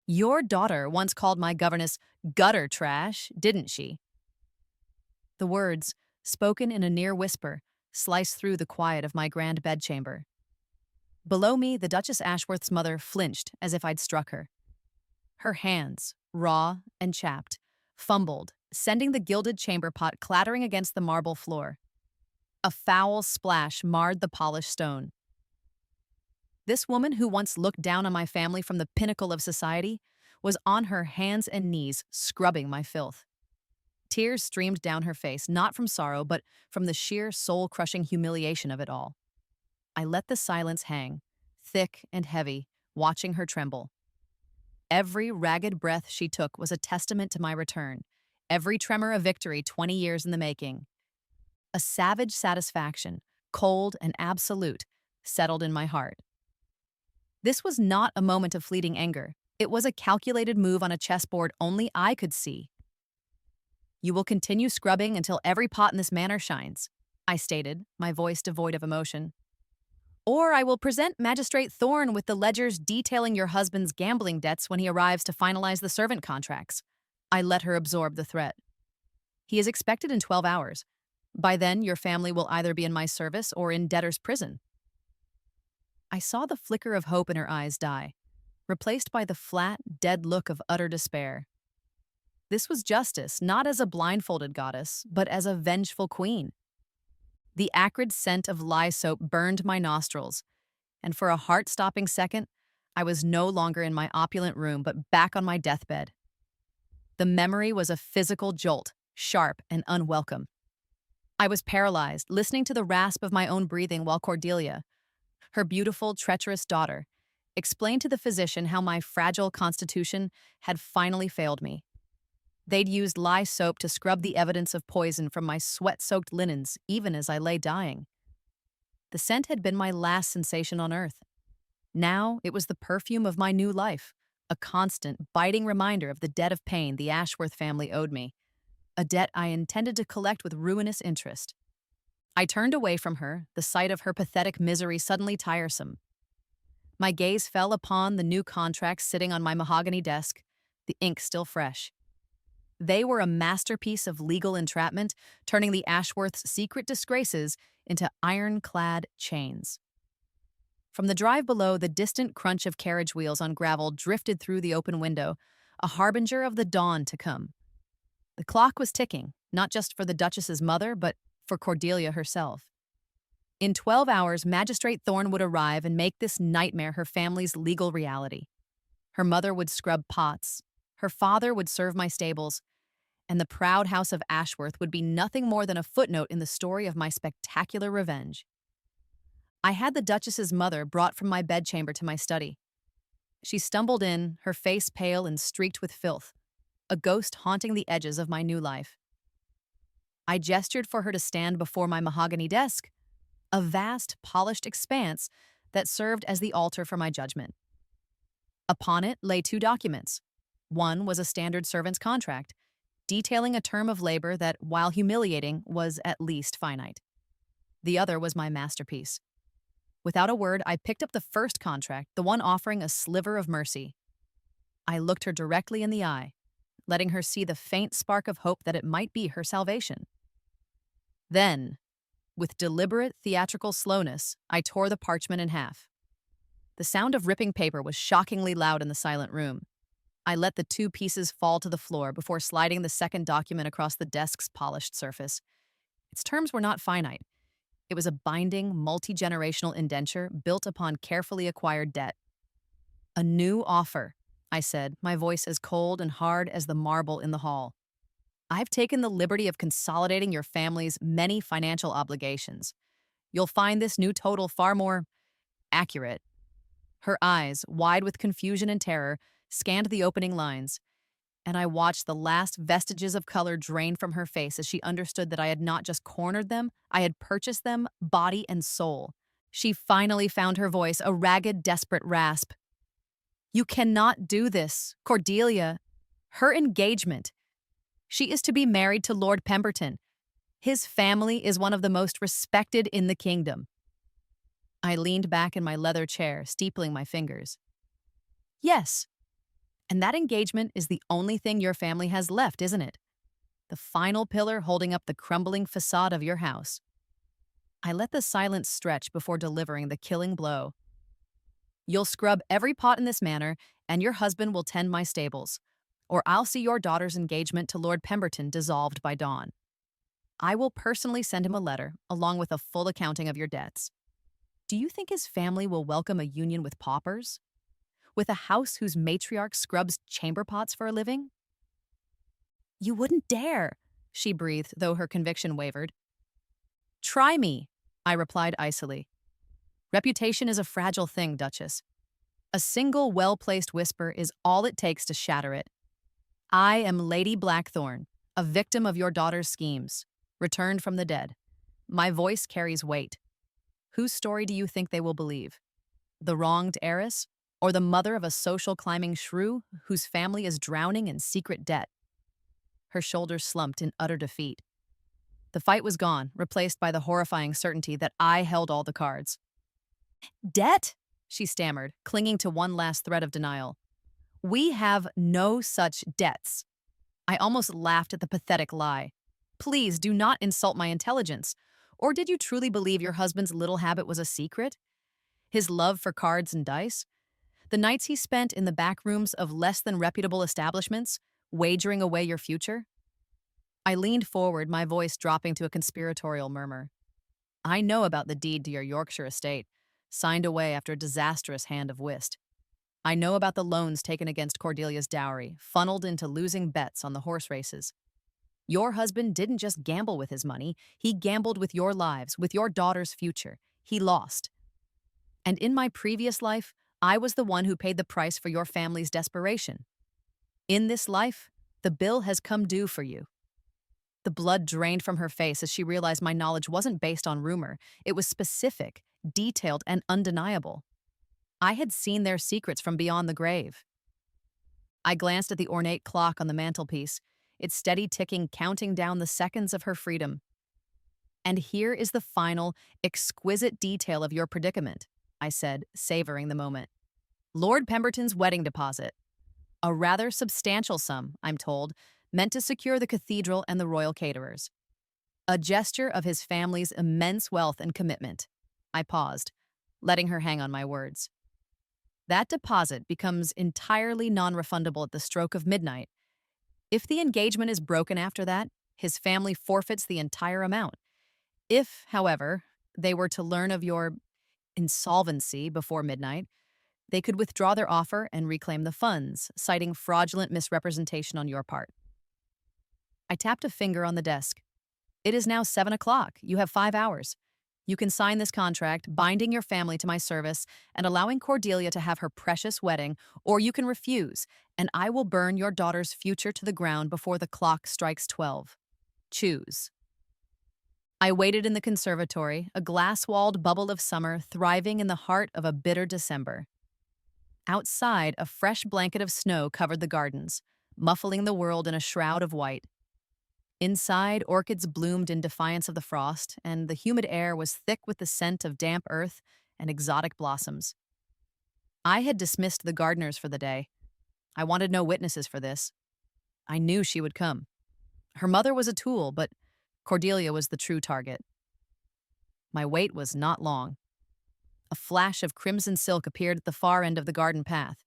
Your daughter once called my governess gutter trash, didn't she? The words, spoken in a near whisper, sliced through the quiet of my grand bedchamber. Below me, the Duchess Ashworth's mother flinched as if I'd struck her. Her hands, raw and chapped, fumbled, sending the gilded chamber pot clattering against the marble floor. A foul splash marred the polished stone. This woman who once looked down on my family from the pinnacle of society was on her hands and knees scrubbing my filth. Tears streamed down her face, not from sorrow, but from the sheer soul-crushing humiliation of it all. I let the silence hang, thick and heavy, watching her tremble. Every ragged breath she took was a testament to my return, every tremor a victory 20 years in the making. A savage satisfaction, cold and absolute, settled in my heart. This was not a moment of fleeting anger. It was a calculated move on a chessboard only I could see. "You will continue scrubbing until every pot in this manor shines," I stated, my voice devoid of emotion. "Or I will present Magistrate Thorne with the ledgers detailing your husband's gambling debts when he arrives to finalize the servant contracts." I let her absorb the threat. "He is expected in 12 hours. By then, your family will either be in my service or in debtor's prison." I saw the flicker of hope in her eyes die, replaced by the flat, dead look of utter despair. This was justice, not as a blindfolded goddess, but as a vengeful queen. The acrid scent of lye soap burned my nostrils, and for a heart-stopping second, I was no longer in my opulent room, but back on my deathbed. The memory was a physical jolt, sharp and unwelcome. I was paralyzed, listening to the rasp of my own breathing while Cordelia, her beautiful, treacherous daughter, explained to the physician how my fragile constitution had finally failed me. They'd used lye soap to scrub the evidence of poison from my sweat-soaked linens, even as I lay dying. The scent had been my last sensation on earth. Now it was the perfume of my new life, a constant, biting reminder of the debt of pain the Ashworth family owed me, a debt I intended to collect with ruinous interest. I turned away from her, the sight of her pathetic misery suddenly tiresome. My gaze fell upon the new contracts sitting on my mahogany desk, the ink still fresh. They were a masterpiece of legal entrapment, turning the Ashworths' secret disgraces into ironclad chains. From the drive below, the distant crunch of carriage wheels on gravel drifted through the open window, a harbinger of the dawn to come. The clock was ticking, not just for the Duchess's mother, but for Cordelia herself. In 12 hours, Magistrate Thorne would arrive and make this nightmare her family's legal reality. Her mother would scrub pots, her father would serve my stables, and the proud house of Ashworth would be nothing more than a footnote in the story of my spectacular revenge. I had the Duchess's mother brought from my bedchamber to my study. She stumbled in, her face pale and streaked with filth, a ghost haunting the edges of my new life. I gestured for her to stand before my mahogany desk, a vast, polished expanse that served as the altar for my judgment. Upon it lay two documents. One was a standard servant's contract, detailing a term of labor that, while humiliating, was at least finite. The other was my masterpiece. Without a word, I picked up the first contract, the one offering a sliver of mercy. I looked her directly in the eye, letting her see the faint spark of hope that it might be her salvation. Then, with deliberate theatrical slowness, I tore the parchment in half. The sound of ripping paper was shockingly loud in the silent room. I let the two pieces fall to the floor before sliding the second document across the desk's polished surface. Its terms were not finite. It was a binding, multi-generational indenture built upon carefully acquired debt. "A new offer," I said, my voice as cold and hard as the marble in the hall. "I've taken the liberty of consolidating your family's many financial obligations. You'll find this new total far more accurate." Her eyes, wide with confusion and terror, scanned the opening lines, and I watched the last vestiges of color drain from her face as she understood that I had not just cornered them, I had purchased them, body and soul. She finally found her voice, a ragged, desperate rasp. "You cannot do this, Cordelia. Her engagement. She is to be married to Lord Pemberton. His family is one of the most respected in the kingdom." I leaned back in my leather chair, steepling my fingers. "Yes, And that engagement is the only thing your family has left, isn't it? The final pillar holding up the crumbling facade of your house. I let the silence stretch before delivering the killing blow. You'll scrub every pot in this manor, and your husband will tend my stables. Or I'll see your daughter's engagement to Lord Pemberton dissolved by dawn. I will personally send him a letter, along with a full accounting of your debts. Do you think his family will welcome a union with paupers? With a house whose matriarch scrubs chamber pots for a living? You wouldn't dare, she breathed, though her conviction wavered. Try me, I replied icily. Reputation is a fragile thing, Duchess. A single well-placed whisper is all it takes to shatter it. I am Lady Blackthorn, a victim of your daughter's schemes, returned from the dead. My voice carries weight. Whose story do you think they will believe? The wronged heiress? Or the mother of a social climbing shrew whose family is drowning in secret debt? Her shoulders slumped in utter defeat. The fight was gone, replaced by the horrifying certainty that I held all the cards. Debt? She stammered, clinging to one last thread of denial. We have no such debts. I almost laughed at the pathetic lie. Please do not insult my intelligence. Or did you truly believe your husband's little habit was a secret? His love for cards and dice? The nights he spent in the back rooms of less than reputable establishments, wagering away your future? I leaned forward, my voice dropping to a conspiratorial murmur. I know about the deed to your Yorkshire estate, signed away after a disastrous hand of whist. I know about the loans taken against Cordelia's dowry, funneled into losing bets on the horse races. Your husband didn't just gamble with his money, he gambled with your lives, with your daughter's future. He lost. And in my previous life, I was the one who paid the price for your family's desperation. In this life, the bill has come due for you. The blood drained from her face as she realized my knowledge wasn't based on rumor. It was specific, detailed, and undeniable. I had seen their secrets from beyond the grave. I glanced at the ornate clock on the mantelpiece, its steady ticking counting down the seconds of her freedom. And here is the final, exquisite detail of your predicament, I said, savoring the moment. Lord Pemberton's wedding deposit. A rather substantial sum, I'm told, meant to secure the cathedral and the royal caterers. A gesture of his family's immense wealth and commitment. I paused, letting her hang on my words. That deposit becomes entirely non-refundable at the stroke of midnight. If the engagement is broken after that, his family forfeits the entire amount. If, however, they were to learn of your insolvency before midnight, they could withdraw their offer and reclaim the funds, citing fraudulent misrepresentation on your part. I tapped a finger on the desk. It is now 7 o'clock. You have 5 hours. You can sign this contract, binding your family to my service and allowing Cordelia to have her precious wedding, or you can refuse, and I will burn your daughter's future to the ground before the clock strikes 12. Choose. I waited in the conservatory, a glass-walled bubble of summer thriving in the heart of a bitter December. Outside, a fresh blanket of snow covered the gardens, muffling the world in a shroud of white. Inside, orchids bloomed in defiance of the frost, and the humid air was thick with the scent of damp earth and exotic blossoms. I had dismissed the gardeners for the day. I wanted no witnesses for this. I knew she would come. Her mother was a tool, but Cordelia was the true target. My wait was not long. A flash of crimson silk appeared at the far end of the garden path.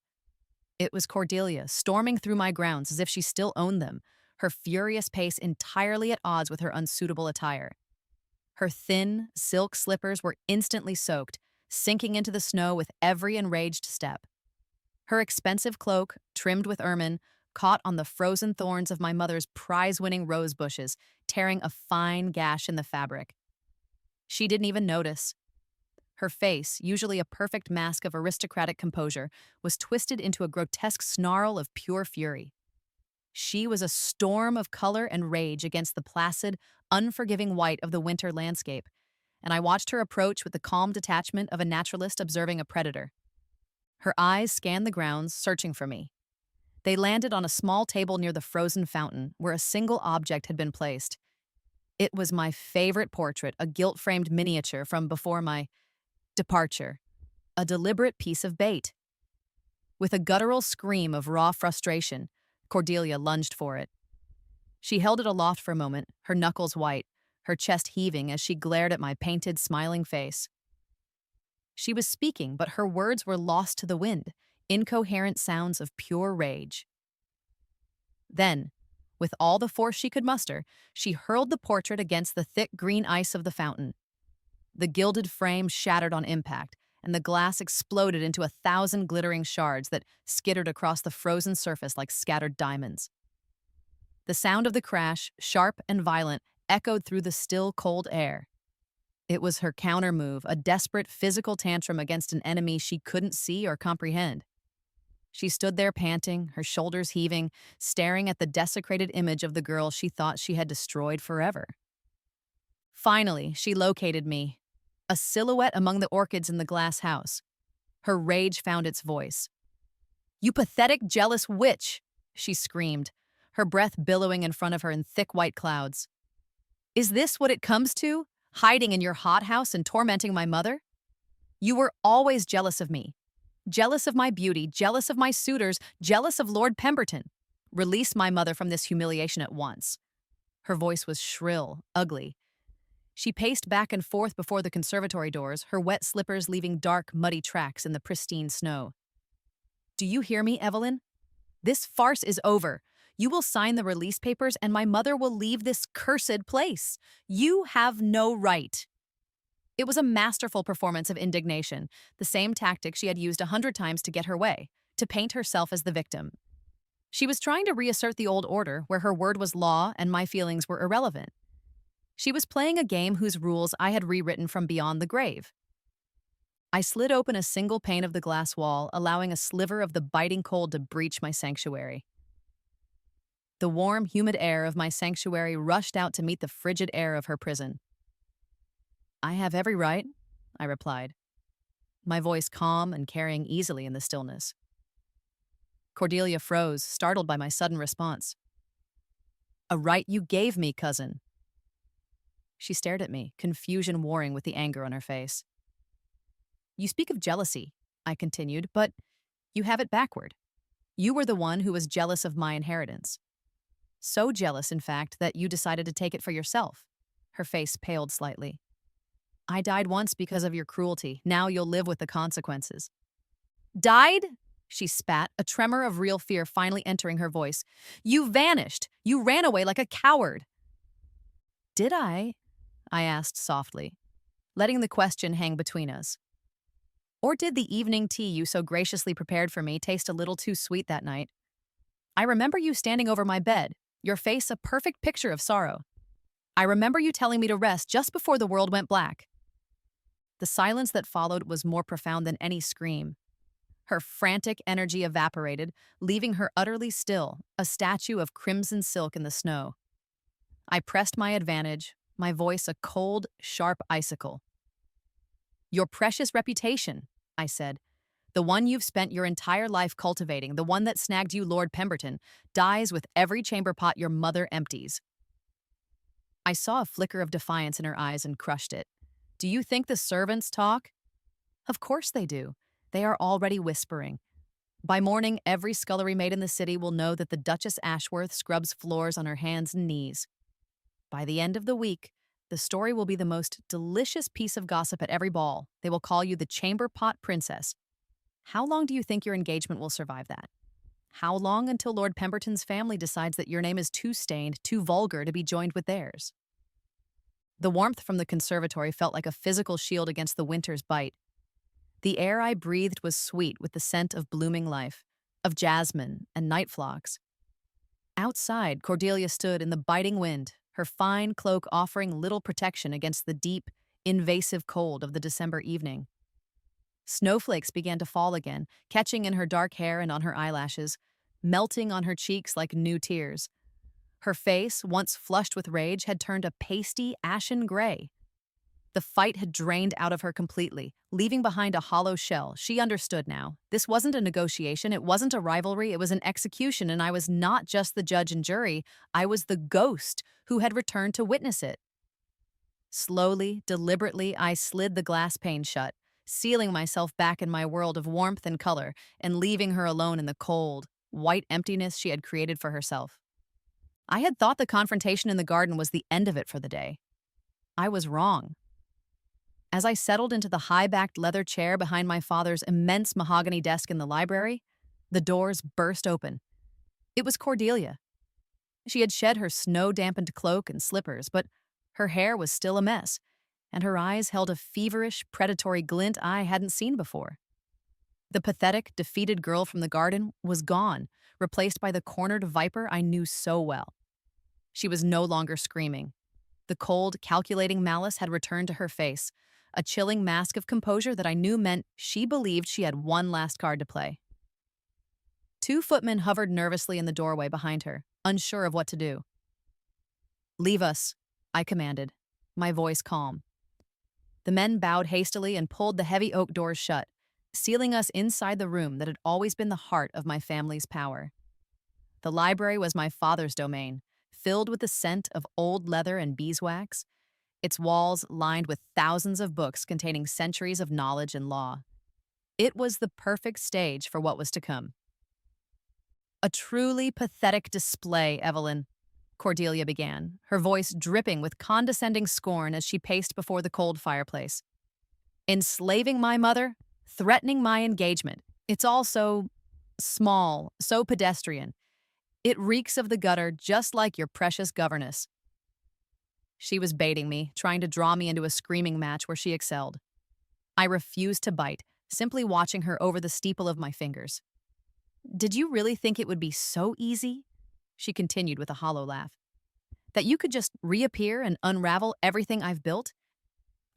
It was Cordelia, storming through my grounds as if she still owned them, her furious pace entirely at odds with her unsuitable attire. Her thin, silk slippers were instantly soaked, sinking into the snow with every enraged step. Her expensive cloak, trimmed with ermine, caught on the frozen thorns of my mother's prize-winning rose bushes, tearing a fine gash in the fabric. She didn't even notice. Her face, usually a perfect mask of aristocratic composure, was twisted into a grotesque snarl of pure fury. She was a storm of color and rage against the placid, unforgiving white of the winter landscape, and I watched her approach with the calm detachment of a naturalist observing a predator. Her eyes scanned the grounds, searching for me. They landed on a small table near the frozen fountain, where a single object had been placed. It was my favorite portrait, a gilt-framed miniature from before my departure, a deliberate piece of bait. With a guttural scream of raw frustration, Cordelia lunged for it. She held it aloft for a moment, her knuckles white, her chest heaving as she glared at my painted, smiling face. She was speaking, but her words were lost to the wind, incoherent sounds of pure rage. Then, with all the force she could muster, she hurled the portrait against the thick green ice of the fountain. The gilded frame shattered on impact, and the glass exploded into 1,000 glittering shards that skittered across the frozen surface like scattered diamonds. The sound of the crash, sharp and violent, echoed through the still, cold air. It was her counter-move, a desperate physical tantrum against an enemy she couldn't see or comprehend. She stood there panting, her shoulders heaving, staring at the desecrated image of the girl she thought she had destroyed forever. Finally, she located me, a silhouette among the orchids in the glass house. Her rage found its voice. "You pathetic, jealous witch!" she screamed, her breath billowing in front of her in thick white clouds. "Is this what it comes to? Hiding in your hothouse and tormenting my mother? You were always jealous of me. Jealous of my beauty, jealous of my suitors, jealous of Lord Pemberton. Release my mother from this humiliation at once." Her voice was shrill, ugly. She paced back and forth before the conservatory doors, her wet slippers leaving dark, muddy tracks in the pristine snow. "Do you hear me, Evelyn? This farce is over. You will sign the release papers and my mother will leave this cursed place. You have no right." It was a masterful performance of indignation, the same tactic she had used 100 times to get her way, to paint herself as the victim. She was trying to reassert the old order where her word was law and my feelings were irrelevant. She was playing a game whose rules I had rewritten from beyond the grave. I slid open a single pane of the glass wall, allowing a sliver of the biting cold to breach my sanctuary. The warm, humid air of my sanctuary rushed out to meet the frigid air of her prison. "I have every right," I replied, my voice calm and carrying easily in the stillness. Cordelia froze, startled by my sudden response. "A right you gave me, cousin." She stared at me, confusion warring with the anger on her face. "You speak of jealousy," I continued, "but you have it backward. You were the one who was jealous of my inheritance. So jealous, in fact, that you decided to take it for yourself." Her face paled slightly. "I died once because of your cruelty. Now you'll live with the consequences." "Died?" she spat, a tremor of real fear finally entering her voice. "You vanished. You ran away like a coward." "Did I?" I asked softly, letting the question hang between us. "Or did the evening tea you so graciously prepared for me taste a little too sweet that night? I remember you standing over my bed, your face a perfect picture of sorrow. I remember you telling me to rest just before the world went black." The silence that followed was more profound than any scream. Her frantic energy evaporated, leaving her utterly still, a statue of crimson silk in the snow. I pressed my advantage, my voice a cold, sharp icicle. "Your precious reputation," I said, "the one you've spent your entire life cultivating, the one that snagged you Lord Pemberton, dies with every chamber pot your mother empties." I saw a flicker of defiance in her eyes and crushed it. "Do you think the servants talk?" "Of course they do. They are already whispering. By morning, every scullery maid in the city will know that the Duchess Ashworth scrubs floors on her hands and knees. By the end of the week, the story will be the most delicious piece of gossip at every ball. They will call you the chamber pot princess. How long do you think your engagement will survive that? How long until Lord Pemberton's family decides that your name is too stained, too vulgar to be joined with theirs?" The warmth from the conservatory felt like a physical shield against the winter's bite. The air I breathed was sweet with the scent of blooming life, of jasmine and night phlox. Outside, Cordelia stood in the biting wind, her fine cloak offering little protection against the deep, invasive cold of the December evening. Snowflakes began to fall again, catching in her dark hair and on her eyelashes, melting on her cheeks like new tears. Her face, once flushed with rage, had turned a pasty, ashen gray. The fight had drained out of her completely, leaving behind a hollow shell. She understood now. This wasn't a negotiation, it wasn't a rivalry, it was an execution, and I was not just the judge and jury, I was the ghost who had returned to witness it. Slowly, deliberately, I slid the glass pane shut, sealing myself back in my world of warmth and color and leaving her alone in the cold, white emptiness she had created for herself. I had thought the confrontation in the garden was the end of it for the day. I was wrong. As I settled into the high-backed leather chair behind my father's immense mahogany desk in the library, the doors burst open. It was Cordelia. She had shed her snow-dampened cloak and slippers, but her hair was still a mess, and her eyes held a feverish, predatory glint I hadn't seen before. The pathetic, defeated girl from the garden was gone, replaced by the cornered viper I knew so well. She was no longer screaming. The cold, calculating malice had returned to her face, a chilling mask of composure that I knew meant she believed she had one last card to play. Two footmen hovered nervously in the doorway behind her, unsure of what to do. "Leave us," I commanded, my voice calm. The men bowed hastily and pulled the heavy oak doors shut, sealing us inside the room that had always been the heart of my family's power. The library was my father's domain, filled with the scent of old leather and beeswax, its walls lined with thousands of books containing centuries of knowledge and law. It was the perfect stage for what was to come. "A truly pathetic display, Evelyn," Cordelia began, her voice dripping with condescending scorn as she paced before the cold fireplace. "Enslaving my mother, threatening my engagement. It's all so small, so pedestrian. It reeks of the gutter just like your precious governess." She was baiting me, trying to draw me into a screaming match where she excelled. I refused to bite, simply watching her over the steeple of my fingers. "Did you really think it would be so easy?" She continued with a hollow laugh. "That you could just reappear and unravel everything I've built?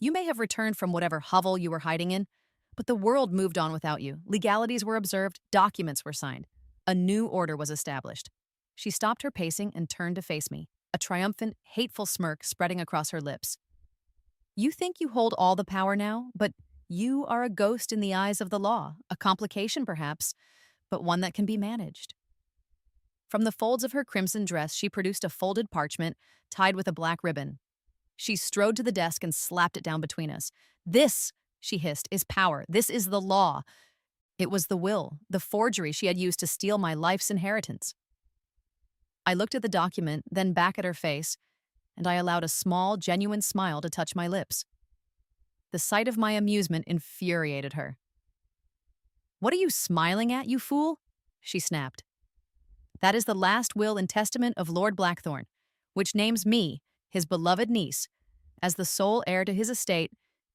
You may have returned from whatever hovel you were hiding in, but the world moved on without you. Legalities were observed, documents were signed. A new order was established." She stopped her pacing and turned to face me, a triumphant, hateful smirk spreading across her lips. "You think you hold all the power now, but you are a ghost in the eyes of the law, a complication perhaps, but one that can be managed." From the folds of her crimson dress, she produced a folded parchment tied with a black ribbon. She strode to the desk and slapped it down between us. "This," she hissed, "is power. This is the law." It was the will, the forgery she had used to steal my life's inheritance. I looked at the document, then back at her face, and I allowed a small, genuine smile to touch my lips. The sight of my amusement infuriated her. "What are you smiling at, you fool?" she snapped. "That is the last will and testament of Lord Blackthorn, which names me, his beloved niece, as the sole heir to his estate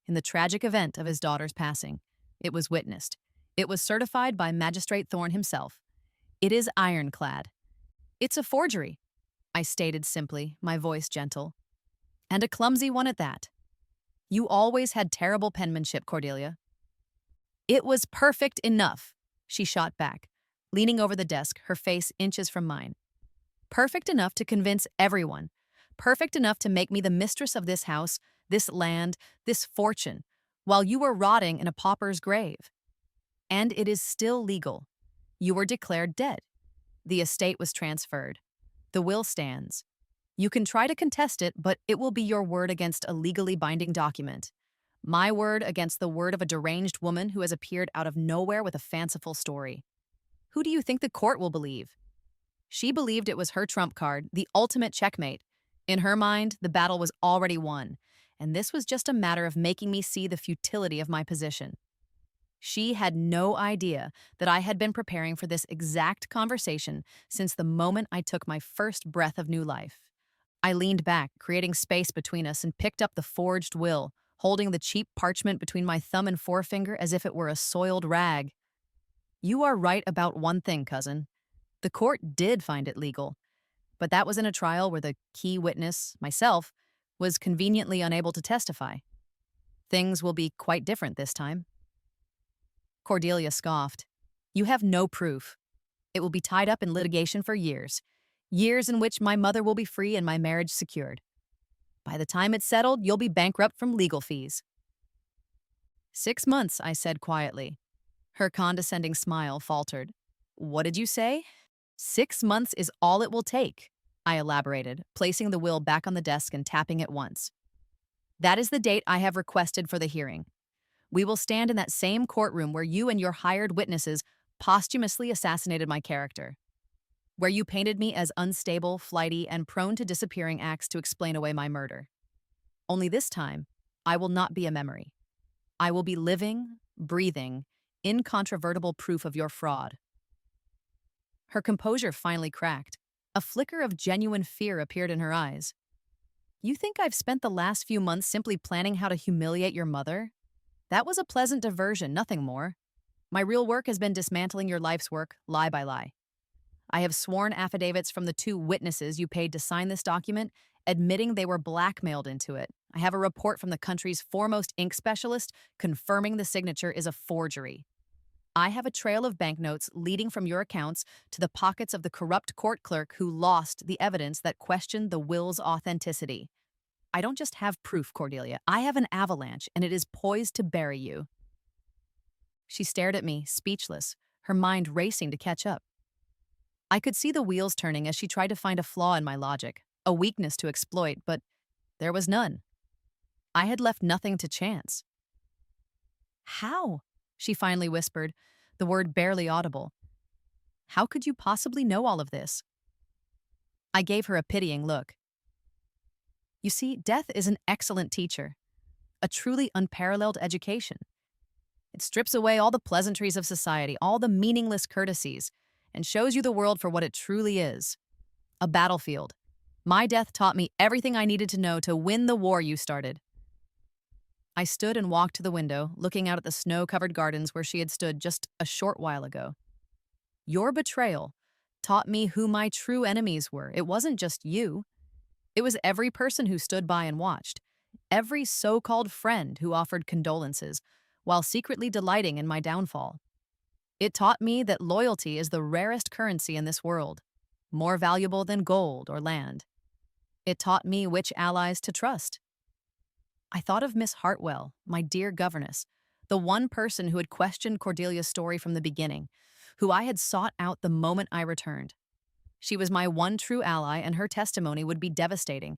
in the tragic event of his daughter's passing. It was witnessed. It was certified by Magistrate Thorne himself. It is ironclad. It's a forgery," I stated simply, my voice gentle. "And a clumsy one at that. You always had terrible penmanship, Cordelia." "It was perfect enough," she shot back, leaning over the desk, her face inches from mine. "Perfect enough to convince everyone. Perfect enough to make me the mistress of this house, this land, this fortune, while you were rotting in a pauper's grave. And it is still legal. You were declared dead. The estate was transferred. The will stands. You can try to contest it, but it will be your word against a legally binding document. My word against the word of a deranged woman who has appeared out of nowhere with a fanciful story. Who do you think the court will believe? She believed it was her trump card, the ultimate checkmate. In her mind, the battle was already won, and this was just a matter of making me see the futility of my position. She had no idea that I had been preparing for this exact conversation since the moment I took my first breath of new life. I leaned back, creating space between us, and picked up the forged will, holding the cheap parchment between my thumb and forefinger as if it were a soiled rag. "You are right about one thing, cousin. The court did find it legal, but that was in a trial where the key witness, myself, was conveniently unable to testify. Things will be quite different this time." Cordelia scoffed. "You have no proof. It will be tied up in litigation for years. Years in which my mother will be free and my marriage secured. By the time it's settled, you'll be bankrupt from legal fees." 6 months, I said quietly. Her condescending smile faltered. "What did you say?" 6 months is all it will take," I elaborated, placing the will back on the desk and tapping it once. "That is the date I have requested for the hearing. We will stand in that same courtroom where you and your hired witnesses posthumously assassinated my character, where you painted me as unstable, flighty, and prone to disappearing acts to explain away my murder. Only this time, I will not be a memory. I will be living, breathing, incontrovertible proof of your fraud. Her composure finally cracked. A flicker of genuine fear appeared in her eyes. You think I've spent the last few months simply planning how to humiliate your mother? That was a pleasant diversion, nothing more. My real work has been dismantling your life's work, lie by lie. I have sworn affidavits from the two witnesses you paid to sign this document, admitting they were blackmailed into it. I have a report from the country's foremost ink specialist confirming the signature is a forgery. I have a trail of banknotes leading from your accounts to the pockets of the corrupt court clerk who lost the evidence that questioned the will's authenticity. I don't just have proof, Cordelia. I have an avalanche, and it is poised to bury you. She stared at me, speechless, her mind racing to catch up. I could see the wheels turning as she tried to find a flaw in my logic, a weakness to exploit, but there was none. I had left nothing to chance. How? She finally whispered, the word barely audible. How could you possibly know all of this? I gave her a pitying look. You see, death is an excellent teacher, a truly unparalleled education. It strips away all the pleasantries of society, all the meaningless courtesies, and shows you the world for what it truly is, a battlefield. My death taught me everything I needed to know to win the war you started. I stood and walked to the window, looking out at the snow-covered gardens where she had stood just a short while ago. Your betrayal taught me who my true enemies were. It wasn't just you. It was every person who stood by and watched, every so-called friend who offered condolences, while secretly delighting in my downfall. It taught me that loyalty is the rarest currency in this world, more valuable than gold or land. It taught me which allies to trust. I thought of Miss Hartwell, my dear governess, the one person who had questioned Cordelia's story from the beginning, who I had sought out the moment I returned. She was my one true ally, and her testimony would be devastating.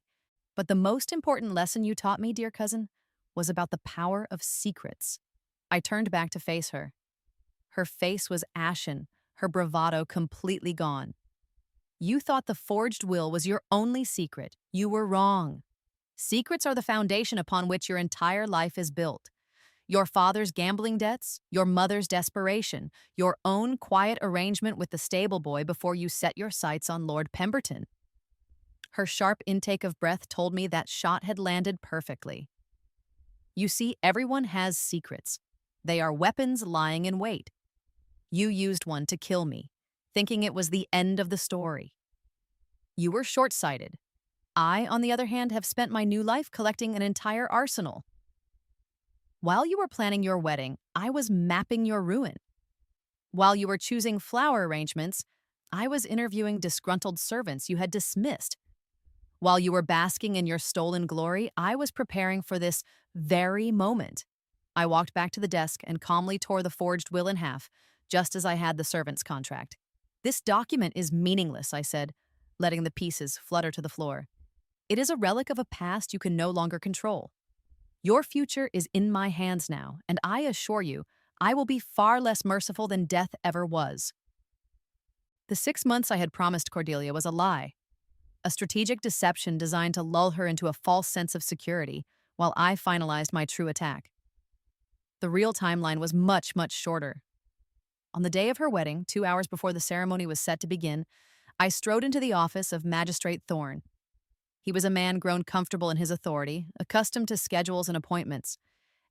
But the most important lesson you taught me, dear cousin, was about the power of secrets. I turned back to face her. Her face was ashen, her bravado completely gone. You thought the forged will was your only secret. You were wrong. Secrets are the foundation upon which your entire life is built. Your father's gambling debts, your mother's desperation, your own quiet arrangement with the stable boy before you set your sights on Lord Pemberton. Her sharp intake of breath told me that shot had landed perfectly. You see, everyone has secrets. They are weapons lying in wait. You used one to kill me, thinking it was the end of the story. You were short-sighted. I, on the other hand, have spent my new life collecting an entire arsenal. While you were planning your wedding, I was mapping your ruin. While you were choosing flower arrangements, I was interviewing disgruntled servants you had dismissed. While you were basking in your stolen glory, I was preparing for this very moment. I walked back to the desk and calmly tore the forged will in half, just as I had the servant's contract. This document is meaningless, I said, letting the pieces flutter to the floor. It is a relic of a past you can no longer control. Your future is in my hands now, and I assure you, I will be far less merciful than death ever was. The 6 months I had promised Cordelia was a lie, a strategic deception designed to lull her into a false sense of security, while I finalized my true attack. The real timeline was much, much shorter. On the day of her wedding, 2 hours before the ceremony was set to begin, I strode into the office of Magistrate Thorne. He was a man grown comfortable in his authority, accustomed to schedules and appointments,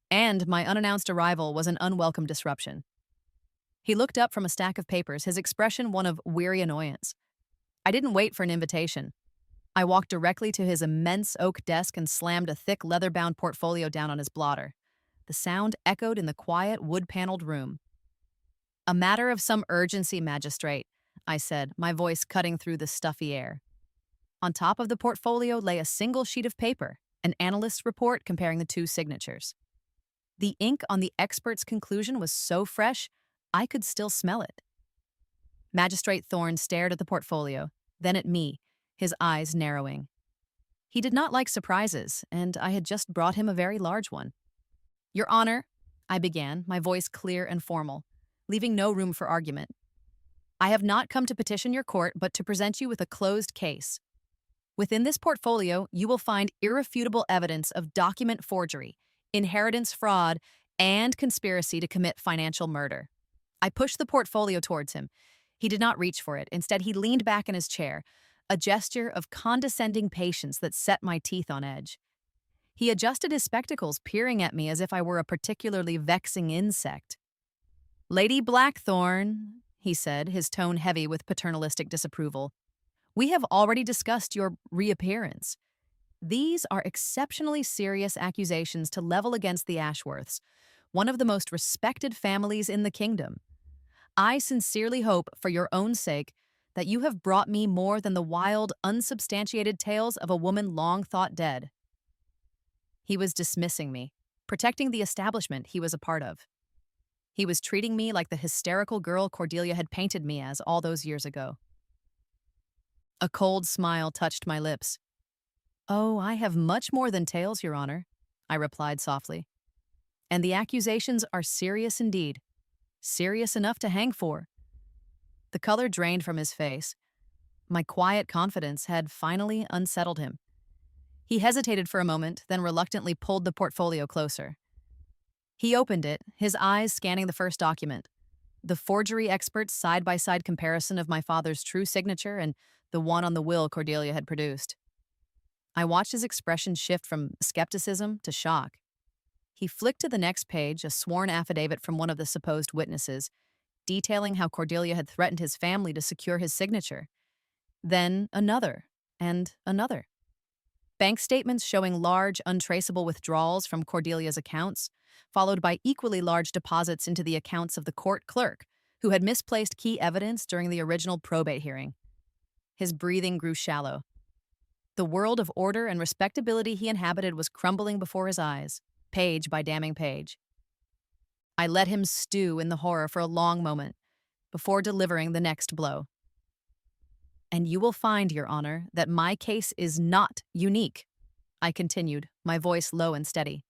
and my unannounced arrival was an unwelcome disruption. He looked up from a stack of papers, his expression one of weary annoyance. I didn't wait for an invitation. I walked directly to his immense oak desk and slammed a thick leather-bound portfolio down on his blotter. The sound echoed in the quiet, wood-paneled room. A matter of some urgency, Magistrate, I said, my voice cutting through the stuffy air. On top of the portfolio lay a single sheet of paper, an analyst's report comparing the two signatures. The ink on the expert's conclusion was so fresh, I could still smell it. Magistrate Thorne stared at the portfolio, then at me, his eyes narrowing. He did not like surprises, and I had just brought him a very large one. Your Honor, I began, my voice clear and formal, leaving no room for argument. I have not come to petition your court, but to present you with a closed case. Within this portfolio, you will find irrefutable evidence of document forgery, inheritance fraud, and conspiracy to commit financial murder. I pushed the portfolio towards him. He did not reach for it. Instead, he leaned back in his chair, a gesture of condescending patience that set my teeth on edge. He adjusted his spectacles, peering at me as if I were a particularly vexing insect. "Lady Blackthorn," he said, his tone heavy with paternalistic disapproval, "we have already discussed your reappearance. These are exceptionally serious accusations to level against the Ashworths, one of the most respected families in the kingdom. I sincerely hope, for your own sake, that you have brought me more than the wild, unsubstantiated tales of a woman long thought dead." He was dismissing me, protecting the establishment he was a part of. He was treating me like the hysterical girl Cordelia had painted me as all those years ago. A cold smile touched my lips. "Oh, I have much more than tales, Your Honor," I replied softly. "And the accusations are serious indeed. Serious enough to hang for." The color drained from his face. My quiet confidence had finally unsettled him. He hesitated for a moment, then reluctantly pulled the portfolio closer. He opened it, his eyes scanning the first document, the forgery expert's side-by-side comparison of my father's true signature and the one on the will Cordelia had produced. I watched his expression shift from skepticism to shock. He flicked to the next page, a sworn affidavit from one of the supposed witnesses, detailing how Cordelia had threatened his family to secure his signature. Then another, and another. Bank statements showing large, untraceable withdrawals from Cordelia's accounts, followed by equally large deposits into the accounts of the court clerk, who had misplaced key evidence during the original probate hearing. His breathing grew shallow. The world of order and respectability he inhabited was crumbling before his eyes, page by damning page. I let him stew in the horror for a long moment, before delivering the next blow. "And you will find, Your Honor, that my case is not unique," I continued, my voice low and steady.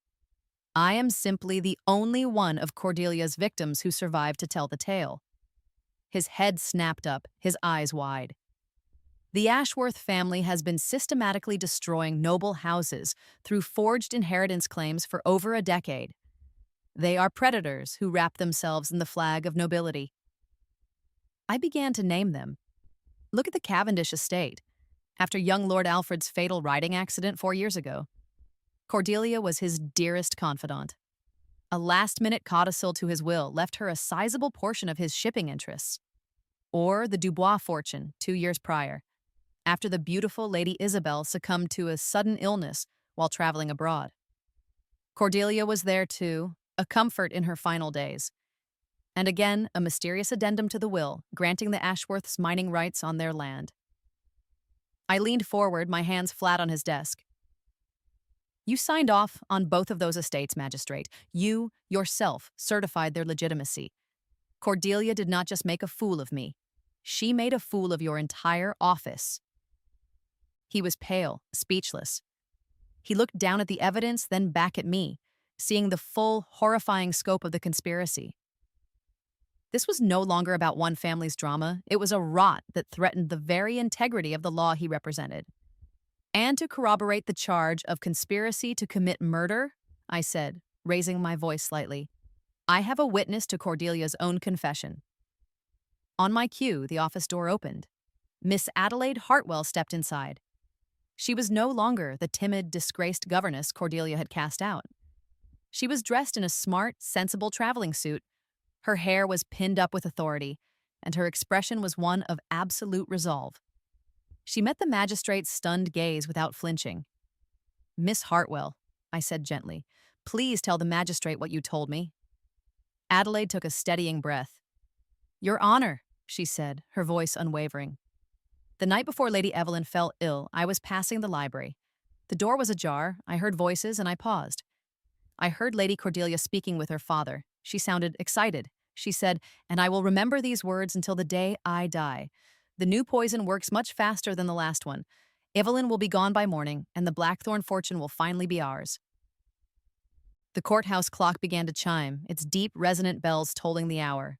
"I am simply the only one of Cordelia's victims who survived to tell the tale." His head snapped up, his eyes wide. "The Ashworth family has been systematically destroying noble houses through forged inheritance claims for over a decade. They are predators who wrap themselves in the flag of nobility." I began to name them. Look at the Cavendish estate. After young Lord Alfred's fatal riding accident 4 years ago, Cordelia was his dearest confidant. A last-minute codicil to his will left her a sizable portion of his shipping interests. Or the Dubois fortune 2 years prior, after the beautiful Lady Isabel succumbed to a sudden illness while traveling abroad. Cordelia was there too, a comfort in her final days. And again, a mysterious addendum to the will, granting the Ashworths mining rights on their land. I leaned forward, my hands flat on his desk. "You signed off on both of those estates, Magistrate. You, yourself, certified their legitimacy. Cordelia did not just make a fool of me. She made a fool of your entire office." He was pale, speechless. He looked down at the evidence, then back at me, seeing the full, horrifying scope of the conspiracy. This was no longer about one family's drama. It was a rot that threatened the very integrity of the law he represented. "And to corroborate the charge of conspiracy to commit murder," I said, raising my voice slightly, "I have a witness to Cordelia's own confession." On my cue, the office door opened. Miss Adelaide Hartwell stepped inside. She was no longer the timid, disgraced governess Cordelia had cast out. She was dressed in a smart, sensible traveling suit. Her hair was pinned up with authority, and her expression was one of absolute resolve. She met the magistrate's stunned gaze without flinching. "Miss Hartwell," I said gently, "please tell the magistrate what you told me." Adelaide took a steadying breath. "Your Honor," she said, her voice unwavering. "The night before Lady Evelyn fell ill, I was passing the library. The door was ajar, I heard voices, and I paused. I heard Lady Cordelia speaking with her father. She sounded excited. She said, and I will remember these words until the day I die. The new poison works much faster than the last one. Evelyn will be gone by morning, and the Blackthorn fortune will finally be ours." The courthouse clock began to chime, its deep, resonant bells tolling the hour.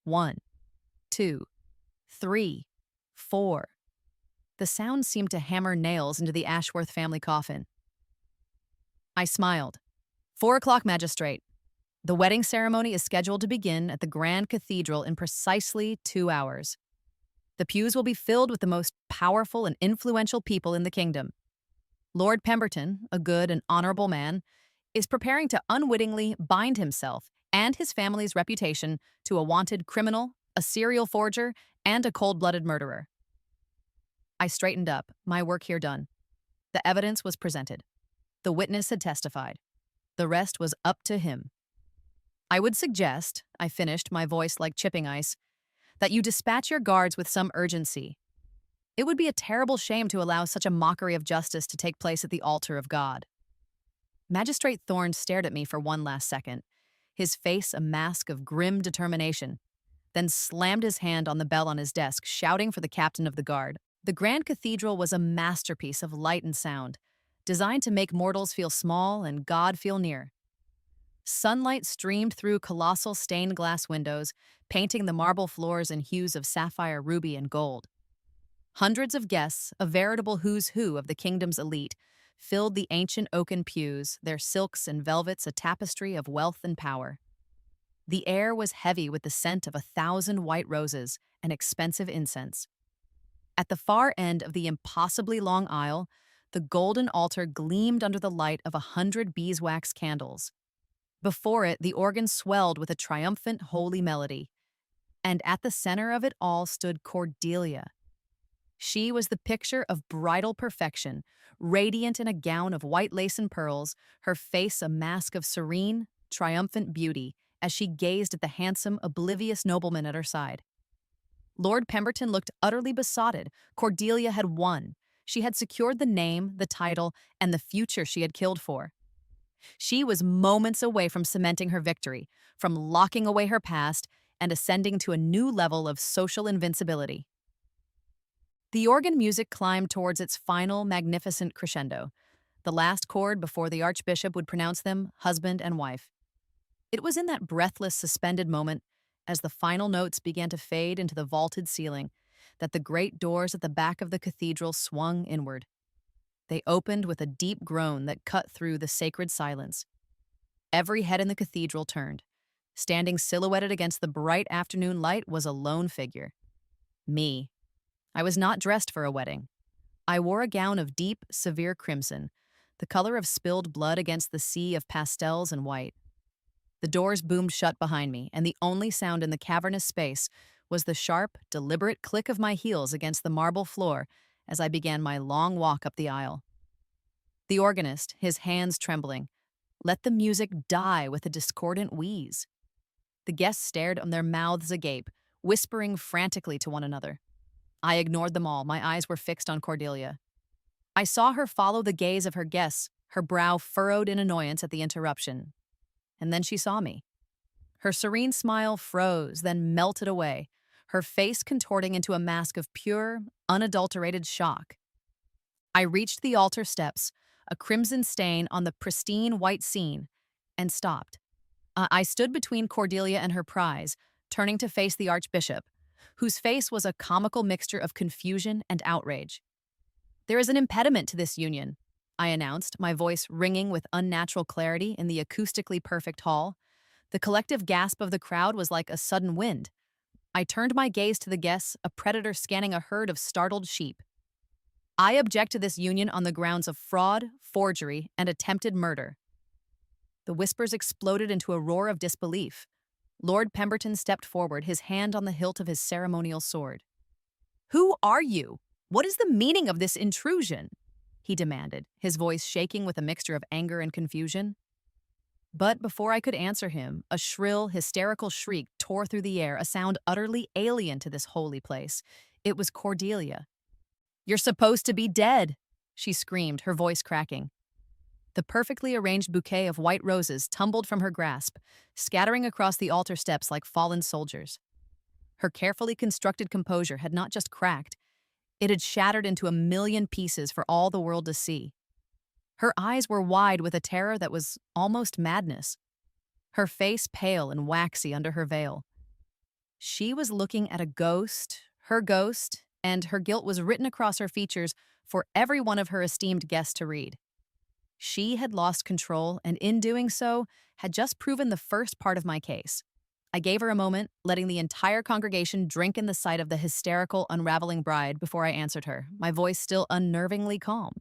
1, 2, 3, 4. The sound seemed to hammer nails into the Ashworth family coffin. I smiled. 4 o'clock, magistrate. The wedding ceremony is scheduled to begin at the Grand Cathedral in precisely 2 hours. The pews will be filled with the most powerful and influential people in the kingdom. Lord Pemberton, a good and honorable man, is preparing to unwittingly bind himself and his family's reputation to a wanted criminal, a serial forger, and a cold-blooded murderer. I straightened up, my work here done. The evidence was presented. The witness had testified. The rest was up to him. I would suggest, I finished, my voice like chipping ice, that you dispatch your guards with some urgency. It would be a terrible shame to allow such a mockery of justice to take place at the altar of God. Magistrate Thorne stared at me for one last second, his face a mask of grim determination, then slammed his hand on the bell on his desk, shouting for the captain of the guard. The Grand Cathedral was a masterpiece of light and sound, designed to make mortals feel small and God feel near. Sunlight streamed through colossal stained glass windows, painting the marble floors in hues of sapphire, ruby, and gold. Hundreds of guests, a veritable who's who of the kingdom's elite, filled the ancient oaken pews, their silks and velvets a tapestry of wealth and power. The air was heavy with the scent of 1,000 white roses and expensive incense. At the far end of the impossibly long aisle, the golden altar gleamed under the light of 100 beeswax candles. Before it, the organ swelled with a triumphant holy melody. And at the center of it all stood Cordelia. She was the picture of bridal perfection, radiant in a gown of white lace and pearls, her face a mask of serene, triumphant beauty as she gazed at the handsome, oblivious nobleman at her side. Lord Pemberton looked utterly besotted. Cordelia had won. She had secured the name, the title, and the future she had killed for. She was moments away from cementing her victory, from locking away her past and ascending to a new level of social invincibility. The organ music climbed towards its final, magnificent crescendo, the last chord before the Archbishop would pronounce them husband and wife. It was in that breathless, suspended moment, as the final notes began to fade into the vaulted ceiling, that the great doors at the back of the cathedral swung inward. They opened with a deep groan that cut through the sacred silence. Every head in the cathedral turned. Standing silhouetted against the bright afternoon light was a lone figure. Me. I was not dressed for a wedding. I wore a gown of deep, severe crimson, the color of spilled blood against the sea of pastels and white. The doors boomed shut behind me, and the only sound in the cavernous space was the sharp, deliberate click of my heels against the marble floor as I began my long walk up the aisle. The organist, his hands trembling, let the music die with a discordant wheeze. The guests stared on their mouths agape, whispering frantically to one another. I ignored them all. My eyes were fixed on Cordelia. I saw her follow the gaze of her guests, her brow furrowed in annoyance at the interruption. And then she saw me. Her serene smile froze, then melted away, her face contorting into a mask of pure, unadulterated shock. I reached the altar steps, a crimson stain on the pristine white scene, and stopped. I stood between Cordelia and her prize, turning to face the Archbishop, whose face was a comical mixture of confusion and outrage. "There is an impediment to this union," I announced, my voice ringing with unnatural clarity in the acoustically perfect hall. The collective gasp of the crowd was like a sudden wind. I turned my gaze to the guests, a predator scanning a herd of startled sheep. "I object to this union on the grounds of fraud, forgery, and attempted murder." The whispers exploded into a roar of disbelief. Lord Pemberton stepped forward, his hand on the hilt of his ceremonial sword. "Who are you? What is the meaning of this intrusion?" he demanded, his voice shaking with a mixture of anger and confusion. But before I could answer him, a shrill, hysterical shriek tore through the air, a sound utterly alien to this holy place. It was Cordelia. "You're supposed to be dead," she screamed, her voice cracking. The perfectly arranged bouquet of white roses tumbled from her grasp, scattering across the altar steps like fallen soldiers. Her carefully constructed composure had not just cracked, it had shattered into a million pieces for all the world to see. Her eyes were wide with a terror that was almost madness, her face pale and waxy under her veil. She was looking at a ghost, her ghost, and her guilt was written across her features for every one of her esteemed guests to read. She had lost control, and in doing so, had just proven the first part of my case. I gave her a moment, letting the entire congregation drink in the sight of the hysterical, unraveling bride before I answered her, my voice still unnervingly calm.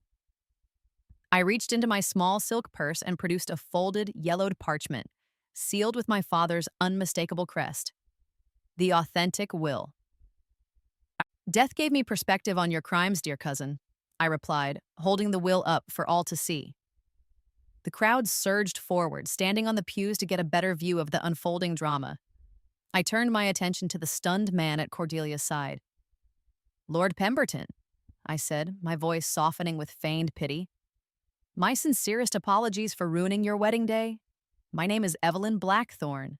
I reached into my small silk purse and produced a folded, yellowed parchment, sealed with my father's unmistakable crest. The authentic will. Death gave me perspective on your crimes, dear cousin, I replied, holding the will up for all to see. The crowd surged forward, standing on the pews to get a better view of the unfolding drama. I turned my attention to the stunned man at Cordelia's side. Lord Pemberton, I said, my voice softening with feigned pity. My sincerest apologies for ruining your wedding day. My name is Evelyn Blackthorne.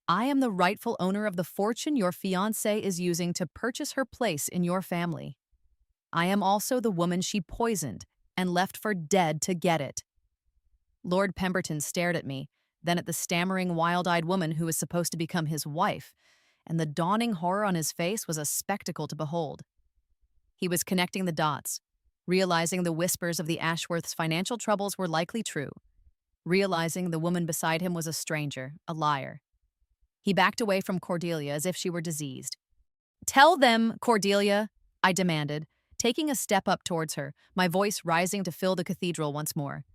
I am the rightful owner of the fortune your fiancé is using to purchase her place in your family. I am also the woman she poisoned and left for dead to get it. Lord Pemberton stared at me, then at the stammering, wild-eyed woman who was supposed to become his wife, and the dawning horror on his face was a spectacle to behold. He was connecting the dots, realizing the whispers of the Ashworths' financial troubles were likely true, realizing the woman beside him was a stranger, a liar. He backed away from Cordelia as if she were diseased. "Tell them, Cordelia," I demanded, taking a step up towards her, my voice rising to fill the cathedral once more.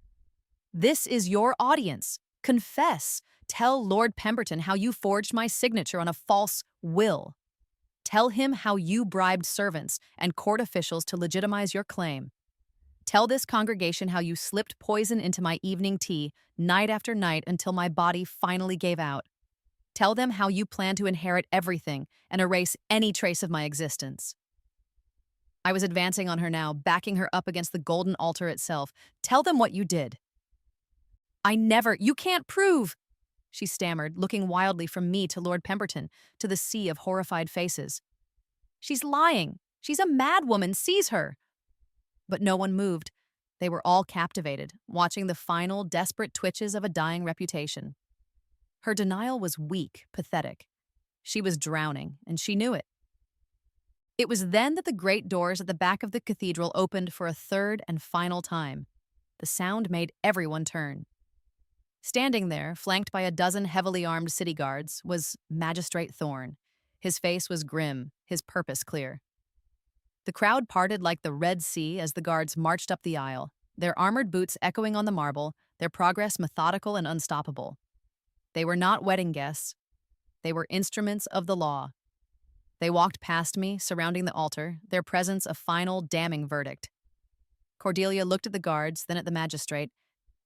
"This is your audience. Confess. Tell Lord Pemberton how you forged my signature on a false will. Tell him how you bribed servants and court officials to legitimize your claim. Tell this congregation how you slipped poison into my evening tea night after night until my body finally gave out. Tell them how you plan to inherit everything and erase any trace of my existence." I was advancing on her now, backing her up against the golden altar itself. "Tell them what you did." You can't prove," she stammered, looking wildly from me to Lord Pemberton, to the sea of horrified faces. "She's lying. She's a madwoman. Seize her." But no one moved. They were all captivated, watching the final, desperate twitches of a dying reputation. Her denial was weak, pathetic. She was drowning, and she knew it. It was then that the great doors at the back of the cathedral opened for a third and final time. The sound made everyone turn. Standing there, flanked by a dozen heavily armed city guards, was Magistrate Thorne. His face was grim, his purpose clear. The crowd parted like the Red Sea as the guards marched up the aisle, their armored boots echoing on the marble, their progress methodical and unstoppable. They were not wedding guests. They were instruments of the law. They walked past me, surrounding the altar, their presence a final, damning verdict. Cordelia looked at the guards, then at the magistrate,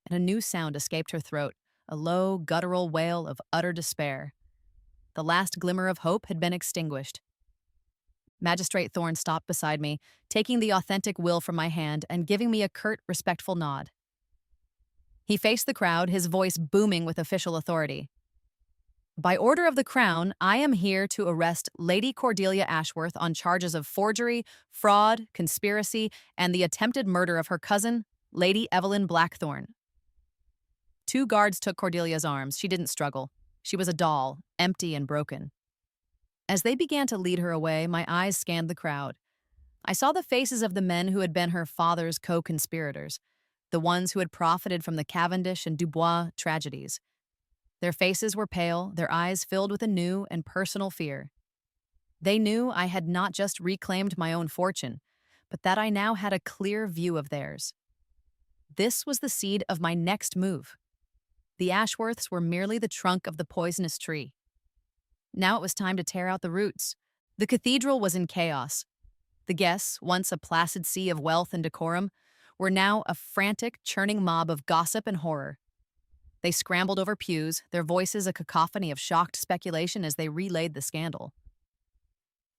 and a new sound escaped her throat, a low, guttural wail of utter despair. The last glimmer of hope had been extinguished. Magistrate Thorne stopped beside me, taking the authentic will from my hand and giving me a curt, respectful nod. He faced the crowd, his voice booming with official authority. "By order of the Crown, I am here to arrest Lady Cordelia Ashworth on charges of forgery, fraud, conspiracy, and the attempted murder of her cousin, Lady Evelyn Blackthorne." 2 guards took Cordelia's arms. She didn't struggle. She was a doll, empty and broken. As they began to lead her away, my eyes scanned the crowd. I saw the faces of the men who had been her father's co-conspirators, the ones who had profited from the Cavendish and Dubois tragedies. Their faces were pale, their eyes filled with a new and personal fear. They knew I had not just reclaimed my own fortune, but that I now had a clear view of theirs. This was the seed of my next move. The Ashworths were merely the trunk of the poisonous tree. Now it was time to tear out the roots. The cathedral was in chaos. The guests, once a placid sea of wealth and decorum, were now a frantic, churning mob of gossip and horror. They scrambled over pews, their voices a cacophony of shocked speculation as they relayed the scandal.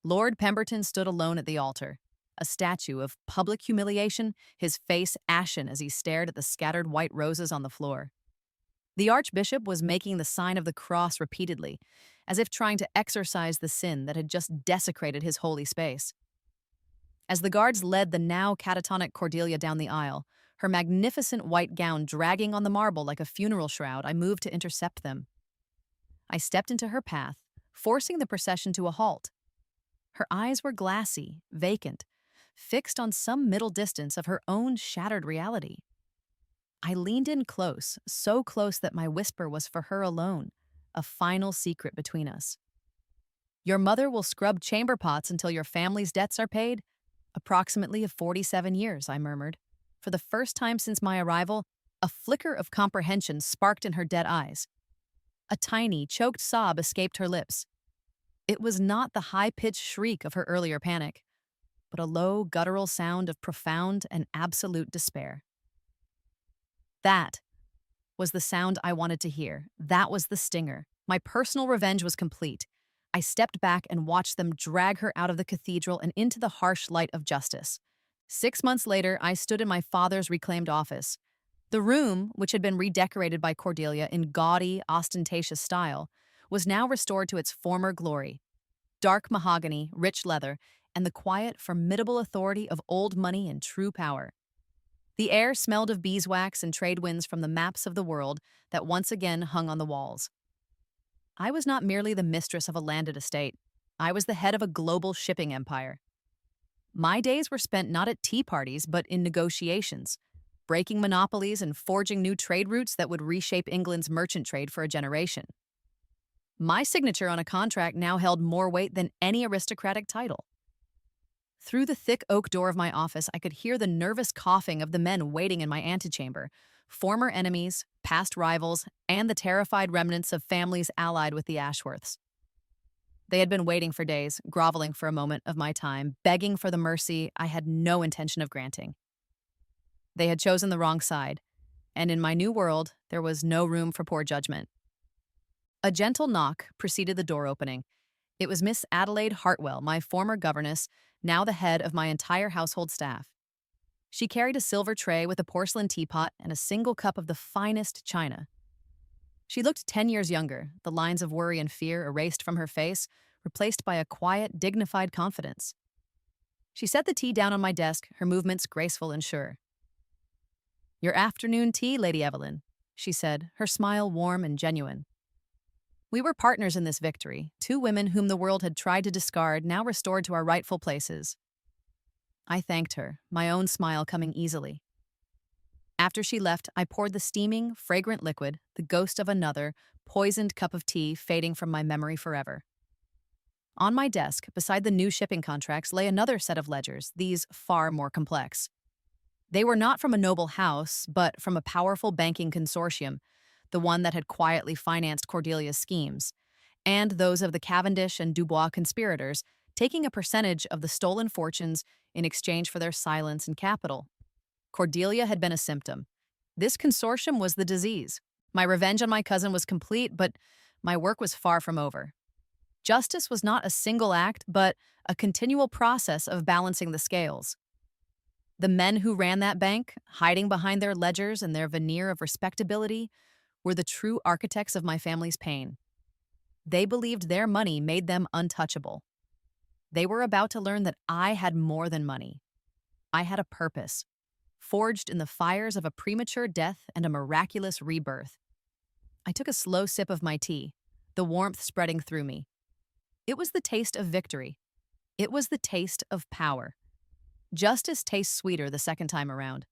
Lord Pemberton stood alone at the altar, a statue of public humiliation, his face ashen as he stared at the scattered white roses on the floor. The Archbishop was making the sign of the cross repeatedly, as if trying to exorcise the sin that had just desecrated his holy space. As the guards led the now catatonic Cordelia down the aisle, her magnificent white gown dragging on the marble like a funeral shroud. I moved to intercept them. I stepped into her path, forcing the procession to a halt. Her eyes were glassy, vacant, fixed on some middle distance of her own shattered reality. I leaned in close, so close that my whisper was for her alone, a final secret between us. Your mother will scrub chamber pots until your family's debts are paid? Approximately 47 years, I murmured. For the first time since my arrival, a flicker of comprehension sparked in her dead eyes. A tiny, choked sob escaped her lips. It was not the high-pitched shriek of her earlier panic, but a low, guttural sound of profound and absolute despair. That was the sound I wanted to hear. That was the stinger. My personal revenge was complete. I stepped back and watched them drag her out of the cathedral and into the harsh light of justice. 6 months later, I stood in my father's reclaimed office. The room, which had been redecorated by Cordelia in gaudy, ostentatious style, was now restored to its former glory. Dark mahogany, rich leather, and the quiet, formidable authority of old money and true power. The air smelled of beeswax and trade winds from the maps of the world that once again hung on the walls. I was not merely the mistress of a landed estate. I was the head of a global shipping empire. My days were spent not at tea parties, but in negotiations, breaking monopolies and forging new trade routes that would reshape England's merchant trade for a generation. My signature on a contract now held more weight than any aristocratic title. Through the thick oak door of my office, I could hear the nervous coughing of the men waiting in my antechamber, former enemies, past rivals, and the terrified remnants of families allied with the Ashworths. They had been waiting for days, groveling for a moment of my time, begging for the mercy I had no intention of granting. They had chosen the wrong side, and in my new world, there was no room for poor judgment. A gentle knock preceded the door opening. It was Miss Adelaide Hartwell, my former governess, now the head of my entire household staff. She carried a silver tray with a porcelain teapot and a single cup of the finest china. She looked 10 years younger, the lines of worry and fear erased from her face, replaced by a quiet, dignified confidence. She set the tea down on my desk, her movements graceful and sure. "Your afternoon tea, Lady Evelyn," she said, her smile warm and genuine. We were partners in this victory, two women whom the world had tried to discard, now restored to our rightful places. I thanked her, my own smile coming easily. After she left, I poured the steaming, fragrant liquid, the ghost of another, poisoned cup of tea fading from my memory forever. On my desk, beside the new shipping contracts, lay another set of ledgers, these far more complex. They were not from a noble house, but from a powerful banking consortium, the one that had quietly financed Cordelia's schemes, and those of the Cavendish and Dubois conspirators, taking a percentage of the stolen fortunes in exchange for their silence and capital. Cordelia had been a symptom. This consortium was the disease. My revenge on my cousin was complete, but my work was far from over. Justice was not a single act, but a continual process of balancing the scales. The men who ran that bank, hiding behind their ledgers and their veneer of respectability, were the true architects of my family's pain. They believed their money made them untouchable. They were about to learn that I had more than money. I had a purpose, forged in the fires of a premature death and a miraculous rebirth. I took a slow sip of my tea, the warmth spreading through me. It was the taste of victory. It was the taste of power. Justice tastes sweeter the second time around.